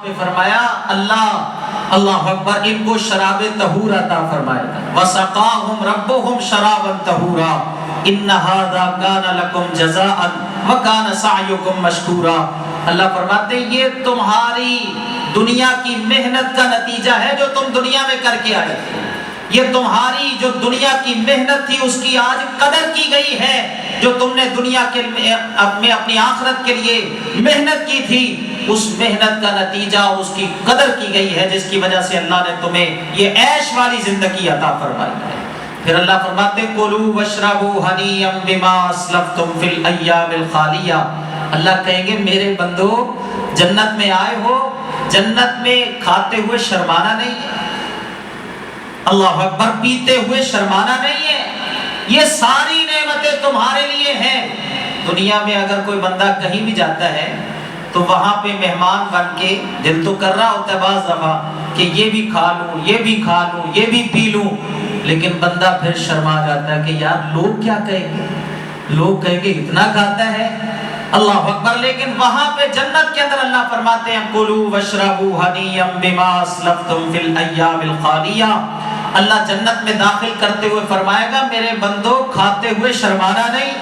نے فرمایا اللہ اکبر ان کو شراب طہور عطا فرمائے گا وسقاہم ربہم شرابا طہورا ان ھذا کان لکم جزاء وکان سعیکم مشکورا۔ اللہ فرماتے ہیں یہ تمہاری دنیا کی محنت کا نتیجہ ہے جو تم دنیا میں کر کے آئے تھے، یہ تمہاری جو دنیا کی محنت تھی اس کی آج قدر کی گئی ہے، جو تم نے دنیا کے میں اپنی آخرت کے لیے محنت کی تھی اس محنت کا نتیجہ اور اس کی قدر کی گئی ہے، جس کی وجہ سے اللہ نے تمہیں یہ عیش والی زندگی عطا فرمائی ہے۔ پھر اللہ فرماتے کلوا واشربوا ہنیئا بما اسلفتم فی الایام الخالیہ۔ اللہ کہیں گے میرے بندو جنت میں آئے ہو، جنت میں کھاتے ہوئے شرمانا نہیں ہے، اللہ اکبر پیتے ہوئے شرمانا نہیں ہے، یہ ساری نعمتیں تمہارے لیے ہیں۔ دنیا میں اگر کوئی بندہ کہیں بھی جاتا ہے تو وہاں پہ مہمان بن کے دل تو کر رہا ہوتا ہے بعض دفعہ کہ یہ بھی کھا لوں، یہ بھی کھا لوں، یہ بھی پی لوں، لیکن بندہ پھر شرما جاتا ہے کہ یار لوگ کیا کہیں گے، لوگ کہیں گے اتنا کھاتا ہے، اللہ اکبر۔ لیکن وہاں پہ جنت کے اندر اللہ فرماتے ہیں کلوا واشربوا ہنیئا بما اسلفتم فی الایام الخالیہ۔ اللہ جنت میں داخل کرتے ہوئے فرمائے گا میرے بندو کھاتے ہوئے شرمانا نہیں،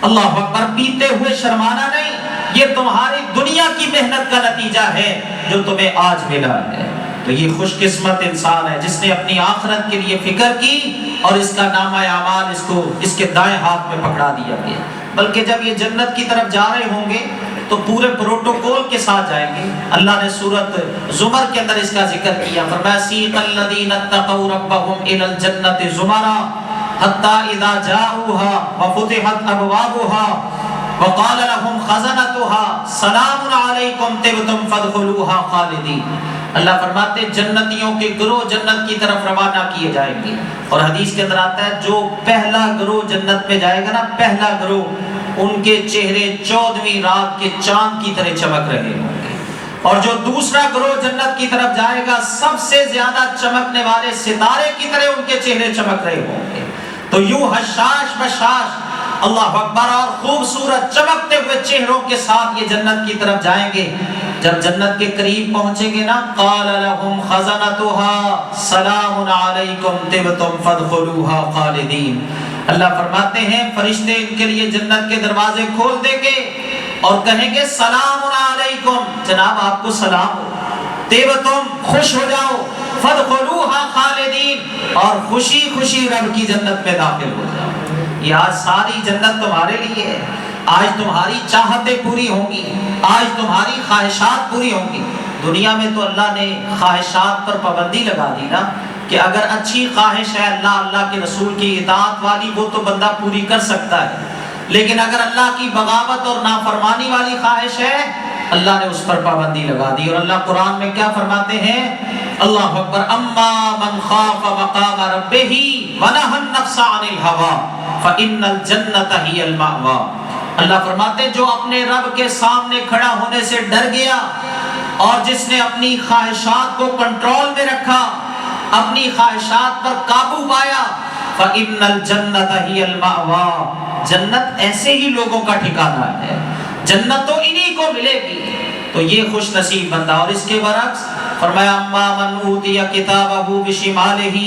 اللہ اکبر، پیتے ہوئے شرمانا نہیں، یہ تمہاری دنیا کی محنت کا نتیجہ ہے جو تمہیں آج ملا ہے۔ تو یہ خوش قسمت انسان ہے جس نے اپنی آخرت کے لیے فکر کی اور اس کا نامہ اعمال اس کے دائیں ہاتھ میں پکڑا دیا گیا۔ بلکہ جب یہ جنت کی طرف جا رہے ہوں گے تو پورے پروٹوکول کے ساتھ جائیں گے۔ اللہ نے سورۃ زمر کے اندر اس کا ذکر کیا، فرمایا سیق الذین اتقوا ربهم الی الجنۃ زمرا حتی اذا جاؤوها وفتحت ابوابها وقال لهم خزنتها سلام علیکم طبتم فادخلوها خالدین۔ اللہ فرماتے جنتیوں کے گروہ جنت کی طرف روانہ کیے جائیں گے، اور حدیث کے اندر آتا ہے جو پہلا گروہ جنت میں جائے گا نا، پہلا گروہ، ان کے چہرے 14ویں رات کے چاند کی طرح چمک رہے ہوں گے، اور جو دوسرا گروہ جنت کی طرف جائے گا سب سے زیادہ چمکنے والے ستارے کی طرح ان کے چہرے چمک رہے ہوں گے۔ تو یوں حشاش بشاش اللہ اکبر اور خوبصورت چمکتے ہوئے چہروں کے ساتھ یہ جنت کی طرف جائیں گے۔ جب جنت کے قریب پہنچیں گے نا قال لهم خزنتها سلام علیکم طبتم فادخلوها خالدین۔ اللہ فرماتے ہیں فرشتے ان کے لیے جنت کے دروازے کھول دیں گے اور کہیں گے سلام علیکم، جناب آپ کو سلام ہو، طبتم خوش ہو جاؤ، فادخلوها خالدین، اور خوشی خوشی رب کی جنت میں داخل ہو جاؤ۔ یہ آج ساری جنت تمہارے لیے ہے، آج تمہاری چاہتیں پوری ہوں گی، آج تمہاری خواہشات پوری ہوں گی۔ دنیا میں تو اللہ نے خواہشات پر پابندی لگا دی نا کہ اگر اچھی خواہش ہے اللہ کے رسول کی اطاعت والی وہ تو بندہ پوری کر سکتا ہے، لیکن اگر اللہ کی بغاوت اور نافرمانی والی خواہش ہے اللہ نے اس پر پابندی لگا دی۔ اور اللہ قرآن میں کیا فرماتے ہیں، اللہ اکبر، اما من خاف مقام ربہ ونہى النفس عن الہوى فإن الجنة هي المأوى۔ اللہ فرماتے ہیں جو اپنے رب کے سامنے کھڑا ہونے سے ڈر گیا اور جس نے اپنی خواہشات کو کنٹرول میں رکھا، اپنی خواہشات پر قابو پایا، فإن الجنة هي المأوى، جنت ایسے ہی لوگوں کا ٹھکانہ ہے، جنت تو انہی کو ملے گی۔ تو یہ خوش نصیب بندہ۔ اور اس کے برعکس فرمایا اما من اوتی کتابہ بشمالہ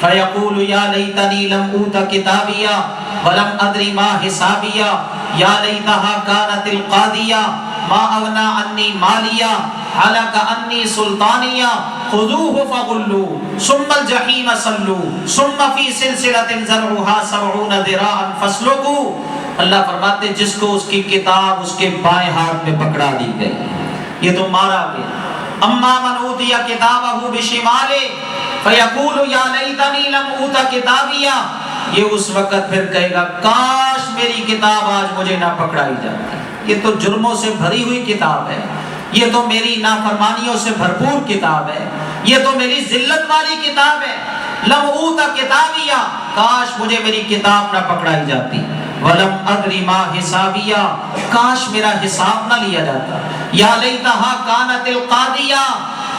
فیقول یا لیتنی لم اوت کتابیہ ولم ادری ما حسابیہ یا لیتہا کانت القاضیہ ما اغنی عنی مالیہ ہلک عنی سلطانیہ خذوہ فغلوہ ثم الجحیم صلوہ ثم فی سلسلۃ ذرعہا 70 ذراعا فاسلکوہ۔ اللہ فرماتے جس کو اس کی کتاب اس کے بائیں ہاتھ میں پکڑا دی گئی، یہ تو مارا گیا۔ اما من اوتی کتابہ بشمالہ فیقول یا لیتنی لم اوت کتابیہ، یہ اس وقت پھر کہے گا کاش میری کتاب آج مجھے نہ پکڑائی جاتی، یہ تو جرموں سے بھری ہوئی کتاب ہے، یہ تو میری نافرمانیوں سے بھرپور کتاب ہے، یہ تو میری ذلت والی کتاب ہے، لم اوت کتابیہ، کاش مجھے میری کتاب نہ پکڑائی جاتی، ولم ادری ما حسابیہ، کاش میرا حساب نہ لیا جاتا، یا لیتہا کانت القاضیہ،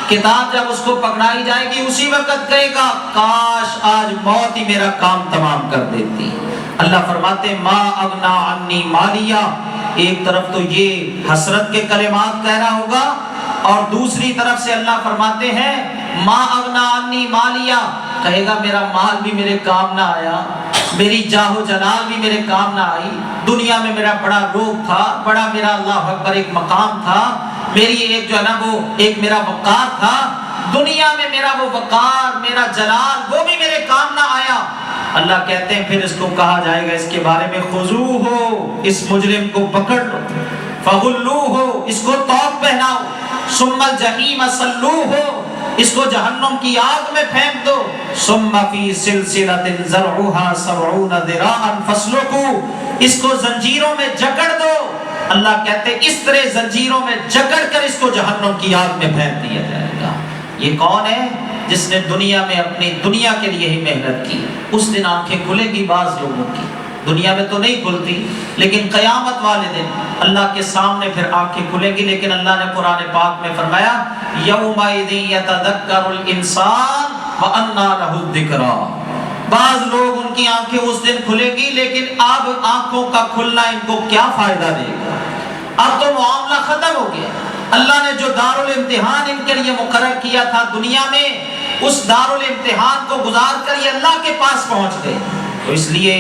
کتاب جب اس کو پکڑائی جائے گی اسی وقت کہے گا کاش آج موت ہی میرا کام تمام کر دیتی۔ اللہ فرماتے ما اغنا عنی مالیہ، ایک طرف تو یہ حسرت کے کلمات کہہ رہا ہوگا اور دوسری طرف سے اللہ فرماتے ہیں ما اغنا عنی مالیا، کہے گا میرا مال بھی میرے کام نہ آیا، میری جاہ و جلال بھی میرے کام نہ آئی، دنیا میں میرا بڑا روب تھا، بڑا میرا اللہ اکبر ایک مقام تھا، میری ایک جو ہے نا وہ ایک میرا وقار تھا، دنیا میں میرا وہ وقار میرا جلال وہ بھی میرے کام نہ آیا۔ اللہ کہتے ہیں پھر اس کو کہا جائے گا اس کے بارے میں خذوہ، اس مجرم کو پکڑ لو، فغلوہ، اس کو طوق پہناؤ، ثم الجحیم صلوہ، اس کو جہنم کی آگ میں پھینک دو، ثم فی سلسلۃ ذرعها 70 ذراعا فاسلکوہ، اس کو زنجیروں میں جکڑ دو۔ اللہ کہتے ہیں اس طرح زنجیروں میں جکڑ کر اس کو جہنم کی آگ میں پھینک دیا جائے گا۔ یہ کون ہے؟ جس نے دنیا میں اپنی دنیا کے لیے ہی محنت کی۔ اس دن آنکھیں کھلے گی بعض لوگوں کی، دنیا میں تو نہیں کھلتی، لیکن قیامت والے دن اللہ کے سامنے پھر آنکھیں کھلے گی۔ لیکن اللہ نے قرآن پاک میں فرمایا یومئذ یتذکر الانسان وانیٰ لہ الذکریٰ، بعض لوگ ان کی آنکھیں اس دن کھلے گی، لیکن اب آنکھوں کا کھلنا ان کو کیا فائدہ دے گا؟ اب تو معاملہ ختم ہو گیا۔ اللہ نے جو دارالامتحان ان کے لیے مقرر کیا تھا دنیا میں، اس دارالامتحان کو گزار کر یہ اللہ کے پاس پہنچ گئے۔ تو اس لیے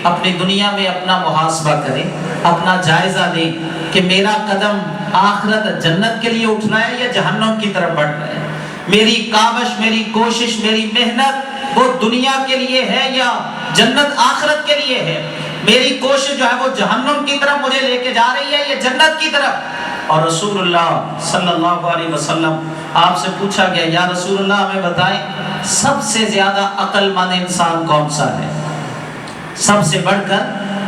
اپنی دنیا میں اپنا محاسبہ کریں، اپنا جائزہ لیں کہ میرا قدم آخرت جنت کے لیے اٹھ رہا ہے یا جہنم کی طرف بڑھ رہا ہے، میری کاوش، میری کوشش، میری محنت وہ دنیا کے لیے ہے یا جنت آخرت کے لیے ہے، میری کوشش جو ہے وہ جہنم کی طرف مجھے لے کے جا رہی ہے یا جنت کی طرف۔ اور رسول اللہ صلی اللہ علیہ وسلم آپ سے پوچھا گیا یا رسول اللہ ہمیں بتائیں سب سے زیادہ عقل مند انسان کون سا ہے، سب سے بڑھ کر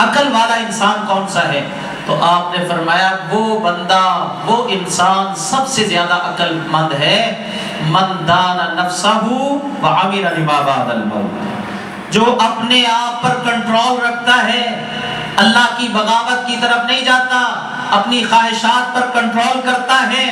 عقل والا انسان کون سا ہے؟ تو آپ نے فرمایا وہ بندہ، وہ انسان سب سے زیادہ عقل مند ہے من دان نفسہ وعمل لما بعد الموت، جو اپنے آپ پر کنٹرول رکھتا ہے، اللہ کی بغاوت کی طرف نہیں جاتا، اپنی خواہشات پر کنٹرول کرتا ہے،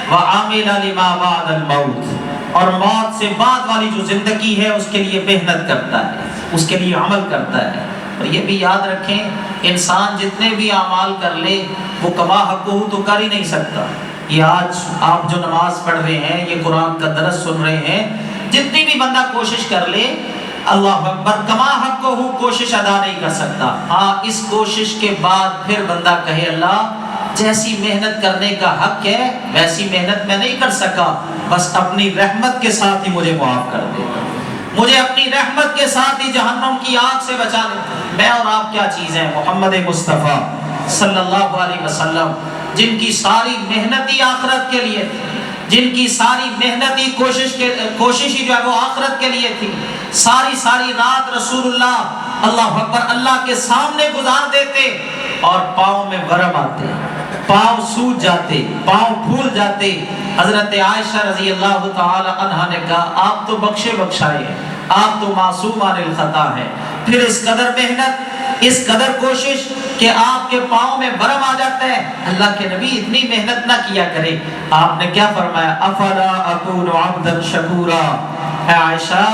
وعمل لما بعد الموت، اور موت سے بعد والی جو زندگی ہے اس کے لیے محنت کرتا ہے، اس کے لیے عمل کرتا ہے۔ اور یہ بھی یاد رکھیں انسان جتنے بھی اعمال کر لے وہ کما حقہ تو کر ہی نہیں سکتا۔ یہ آج آپ جو نماز پڑھ رہے ہیں، یہ قرآن کا درس سن رہے ہیں، جتنی بھی بندہ کوشش کر لے اللہ اکبر کما حقہ کوشش ادا نہیں کر سکتا۔ ہاں اس کوشش کے بعد پھر بندہ کہے اللہ جیسی محنت کرنے کا حق ہے ویسی محنت میں نہیں کر سکا، بس اپنی رحمت کے ساتھ ہی مجھے معاف کر دے، مجھے اپنی رحمت کے ساتھ ہی جہنم کی آگ سے بچا لے۔ میں اور آپ کیا چیز ہیں؟ محمد مصطفیٰ صلی اللہ علیہ وسلم جن کی ساری محنت ہی آخرت کے لیے تھی، جن کی ساری محنت ہی کوشش ہی جو ہے وہ آخرت کے لیے تھی، ساری رات رسول اللہ اکبر اللہ کے سامنے گزار دیتے اور پاؤں میں ورم آتے، پاؤں سوج جاتے، پاؤں پھول جاتے۔ حضرت عائشہ رضی اللہ تعالی عنہا نے کہا آپ تو بخشے بخشائے ہیں، آپ تو معصوم عن الخطا ہیں، پھر اس قدر محنت، اس قدر کوشش کہ آپ کے پاؤں میں ورم آ جاتا ہے، اللہ کے نبی اتنی محنت نہ کیا کرے۔ آپ نے کیا فرمایا؟ افلا اکون عبدا شکورا، اے عائشہ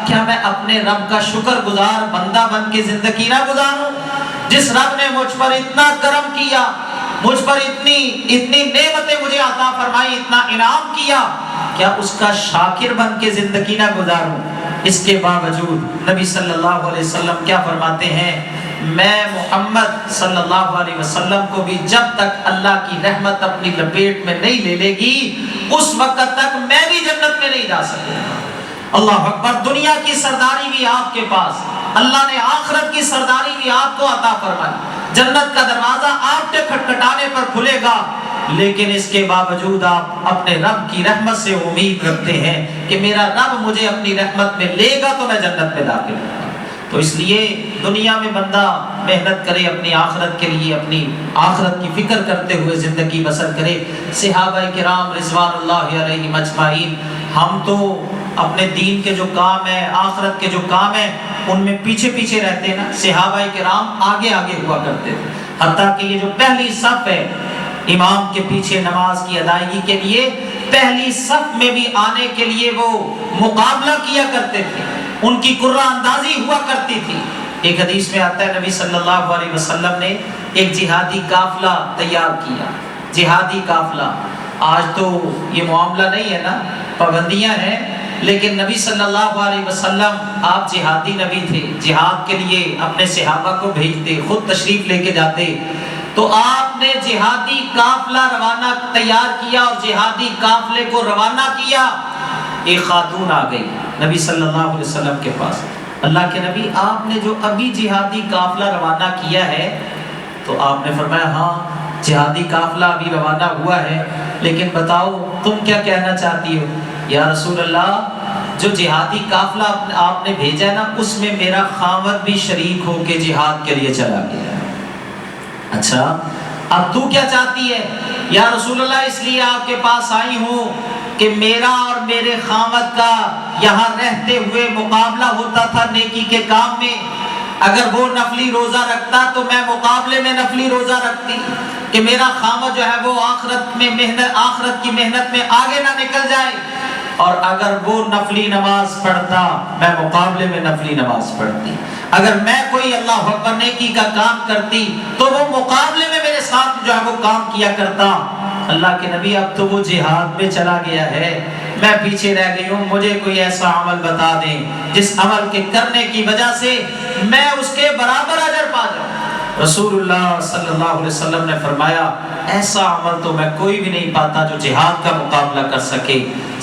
کیا میں اپنے رب کا شکر گزار بندہ بن کے زندگی نہ گزاروں؟ جس رب نے مجھ پر اتنا کرم کیا، مجھ پر اتنی نعمتیں مجھے عطا فرمائی، اتنا انعام کیا، کیا اس کا شاکر بن کے زندگی نہ گزاروں؟ اس کے باوجود نبی صلی اللہ علیہ وسلم کیا فرماتے ہیں؟ میں محمد صلی اللہ علیہ وسلم کو بھی جب تک اللہ کی رحمت اپنی لپیٹ میں نہیں لے لے گی اس وقت تک میں بھی جنت میں نہیں جا سکوں گا۔ اللہ اکبر، دنیا کی سرداری بھی آپ کے پاس، اللہ نے آخرت کی سرداری بھی آپ کو عطا فرمائی، جنت کا دروازہ آپ کے کھٹکھٹانے پر کھلے گا، لیکن اس کے باوجود آپ اپنے رب کی رحمت سے امید رکھتے ہیں کہ میرا رب مجھے اپنی رحمت میں لے گا تو میں جنت میں داخل ہوں۔ تو اس لیے دنیا میں بندہ محنت کرے اپنی آخرت کے لیے، اپنی آخرت کی فکر کرتے ہوئے زندگی بسر کرے۔ صحابہ کرام رضوان اللہ علیہم اجمعین، ہم تو اپنے دین کے جو کام ہے، آخرت کے جو کام ہے ان میں پیچھے پیچھے رہتے ہیں نا، صحابہ کرام آگے آگے ہوا کرتے تھے، حتیٰ کہ یہ جو پہلی صف ہے امام کے پیچھے نماز کی ادائیگی کے لیے، پہلی صف میں بھی آنے کے لیے وہ مقابلہ کیا کرتے تھے، ان کی قرہ اندازی ہوا کرتی تھی۔ ایک حدیث میں آتا ہے نبی صلی اللہ علیہ وسلم نے ایک جہادی قافلہ تیار کیا، جہادی قافلہ، آج تو یہ معاملہ نہیں ہے نا، پابندیاں ہیں، لیکن نبی صلی اللہ علیہ وسلم آپ جہادی نبی تھے، جہاد کے لیے اپنے صحابہ کو بھیجتے، خود تشریف لے کے جاتے، تو آپ نے جہادی قافلہ روانہ تیار کیا اور جہادی قافلے کو روانہ کیا۔ ایک خاتون آ گئی نبی صلی اللہ علیہ وسلم کے پاس، اللہ کے نبی آپ نے جو ابھی جہادی قافلہ روانہ کیا ہے، تو آپ نے فرمایا ہاں جہادی قافلہ ابھی روانہ ہوا ہے، لیکن بتاؤ تم کیا کہنا چاہتی ہو؟ یا رسول اللہ جو جہادی قافلہ آپ نے بھیجا ہے نا، اس میں میرا خاوند بھی شریک ہو کے جہاد کے لیے چلا گیا۔ اچھا اب تو کیا چاہتی ہے؟ یا رسول اللہ اس لیے آپ کے پاس آئی ہوں کہ میرا اور میرے خاوند کا یہاں رہتے ہوئے مقابلہ ہوتا تھا نیکی کے کام میں، اگر وہ نفلی روزہ رکھتا تو میں مقابلے میں نفلی روزہ رکھتی، کہ میرا خاوند جو ہے وہ آخرت کی محنت میں آگے نہ نکل جائے، اور اگر وہ نفلی نماز پڑھتا میں مقابلے میں نفلی نماز پڑھتی، اگر میں کوئی اللہ اکبر نیکی کا کام کرتی تو وہ مقابلے میں میرے ساتھ جو ہے وہ کام کیا کرتا۔ اللہ کے نبی اب تو وہ جہاد میں چلا گیا ہے، میں پیچھے رہ گئی ہوں، مجھے کوئی ایسا عمل بتا دیں جس عمل کے کرنے کی وجہ سے میں اس کے برابر اجر پا جاؤں۔ رسول اللہ صلی اللہ علیہ وسلم نے فرمایا ایسا عمل تو میں کوئی بھی نہیں پاتا جو جہاد کا مقابلہ کر سکے۔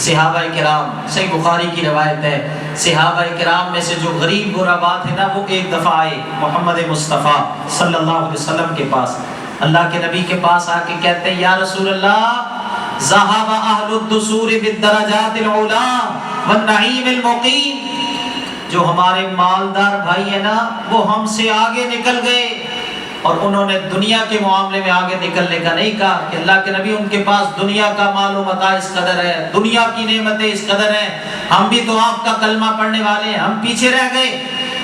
صحابہ کرام، صحیح بخاری کی روایت ہے، صحابہ کرام میں سے جو غریب غربا تھے نا، وہ ایک دفعہ آئے محمد مصطفیٰ صلی اللہ علیہ وسلم کے پاس، اللہ کے نبی کے پاس آ کے کہتے ہیں یا رسول اللہ ذهب اہل الدثور بالدرجات العلی والنعیم المقیم، جو ہمارے مالدار بھائی ہیں نا وہ ہم سے آگے نکل گئے، اور انہوں نے دنیا کے معاملے میں آگے نکلنے کا نہیں کہا کہ اللہ کے نبی ان کے پاس دنیا کا مال و متاع اس قدر ہے، دنیا کی نعمتیں اس قدر ہیں، ہم بھی تو آپ کا کلمہ پڑھنے والے ہیں، ہم پیچھے رہ گئے۔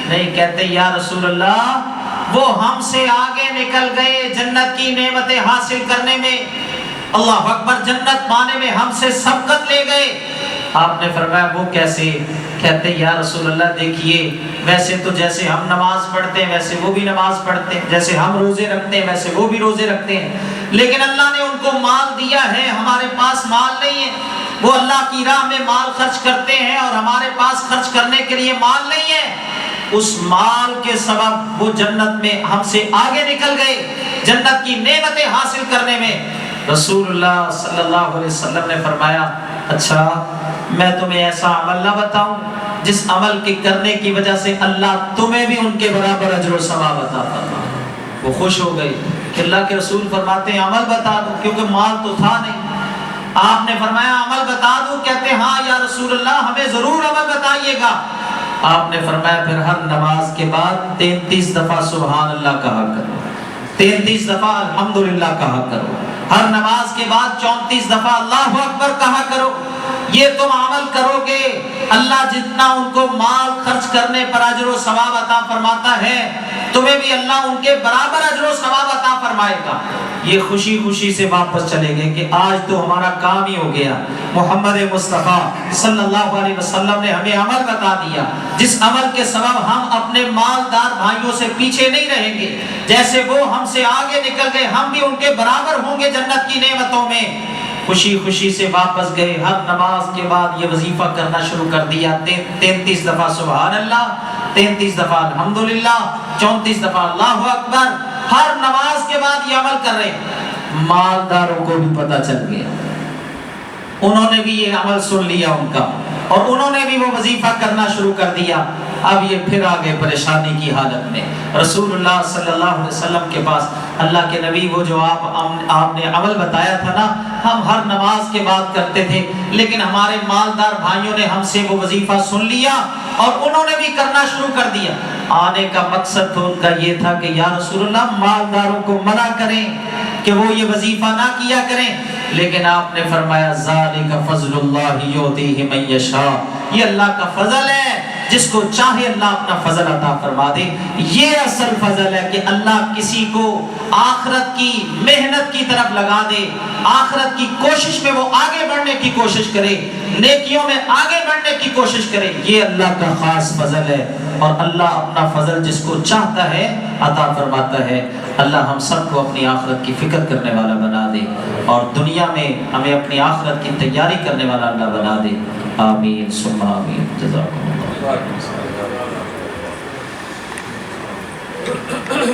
نہیں، کہتے یا رسول اللہ وہ ہم سے آگے نکل گئے جنت کی نعمتیں حاصل کرنے میں، اللہ اکبر، جنت پانے میں ہم سے سبقت لے گئے۔ آپ نے فرمایا وہ کیسے؟ کہتے یا رسول اللہ دیکھیے ویسے تو جیسے ہم نماز پڑھتے ہیں ویسے وہ بھی نماز پڑھتے ہیں، جیسے ہم روزے رکھتے ہیں ویسے وہ بھی روزے رکھتے ہیں، لیکن اللہ نے ان کو مال دیا ہے، ہمارے پاس مال نہیں ہے، وہ اللہ کی راہ میں مال خرچ کرتے ہیں اور ہمارے پاس خرچ کرنے کے لیے مال نہیں ہے، اس مال کے سبب وہ جنت میں ہم سے آگے نکل گئے جنت کی نعمتیں حاصل کرنے میں۔ رسول اللہ صلی اللہ علیہ وسلم نے فرمایا اچھا میں تمہیں ایسا عمل نہ بتاؤں جس عمل کے کرنے کی وجہ سے اللہ تمہیں بھی ان کے برابر اجر و ثواب عطا فرمائے۔ وہ خوش ہو گئی کہ اللہ کے رسول فرماتے ہیں عمل بتا دو، کیونکہ مال تو تھا نہیں۔ آپ نے فرمایا عمل بتا دو، کہتے ہیں ہاں یا رسول اللہ ہمیں ضرور عمل بتائیے گا۔ آپ نے فرمایا پھر ہر نماز کے بعد 33 دفعہ سبحان اللہ کہا کرو، 33 دفعہ الحمدللہ کہا کرو، ہر نماز کے بعد 34 دفعہ اللہ اکبر کہا کرو۔ یہ تم عمل کرو گے اللہ جتنا ان کو مال خرچ کرنے پر اجر و ثواب عطا فرماتا ہے تمہیں بھی اللہ ان کے برابر اجر و ثواب عطا فرمائے گا۔ یہ خوشی خوشی سے واپس چلے گئے کہ آج تو ہمارا کام ہی ہو گیا، محمد مصطفیٰ صلی اللہ علیہ وسلم نے ہمیں عمل بتا دیا جس عمل کے سبب ہم اپنے مالدار بھائیوں سے پیچھے نہیں رہیں گے، جیسے وہ ہم سے آگے نکل گئے ہم بھی ان کے برابر ہوں گے جنت کی نعمتوں میں۔ خوشی خوشی سے واپس گئے، ہر نماز کے بعد یہ وظیفہ کرنا شروع کر دیا، 33 دفعہ سبحان اللہ، 33 دفعہ الحمدللہ، 34 دفعہ اللہ اکبر، ہر نماز کے بعد یہ عمل کر رہے ہیں۔ مالداروں کو بھی پتہ چل گیا، انہوں نے بھی یہ عمل سن لیا ان کا، اور انہوں نے بھی وہ وظیفہ کرنا شروع کر دیا۔ اب یہ پھر آگے پریشانی کی حالت میں رسول اللہ صلی اللہ علیہ وسلم کے پاس، اللہ کے نبی وہ جو آپ نے عمل بتایا تھا نا ہم ہر نماز کے بعد کرتے تھے، لیکن ہمارے مالدار بھائیوں نے ہم سے وہ وظیفہ سن لیا اور انہوں نے بھی کرنا شروع کر دیا۔ آنے کا مقصد تو ان کا یہ تھا کہ یا رسول اللہ مالداروں کو منع کریں کہ وہ یہ وظیفہ نہ کیا کریں، لیکن آپ نے فرمایا ذالک فضل اللہ یؤتیہ من یشاء، یہ اللہ کا فضل ہے، جس کو چاہے اللہ اپنا فضل عطا فرما دے۔ یہ اصل فضل ہے کہ اللہ کسی کو آخرت کی محنت کی طرف لگا دے، آخرت کی کوشش میں وہ آگے بڑھنے کی کوشش کرے، نیکیوں میں آگے بڑھنے کی کوشش کرے، یہ اللہ کا خاص فضل ہے، اور اللہ اپنا فضل جس کو چاہتا ہے عطا فرماتا ہے۔ اللہ ہم سب کو اپنی آخرت کی فکر کرنے والا بنا دے، اور دنیا میں ہمیں اپنی آخرت کی تیاری کرنے والا اللہ بنا دے۔ آمین ثم آمین۔ جزاکم اللہ۔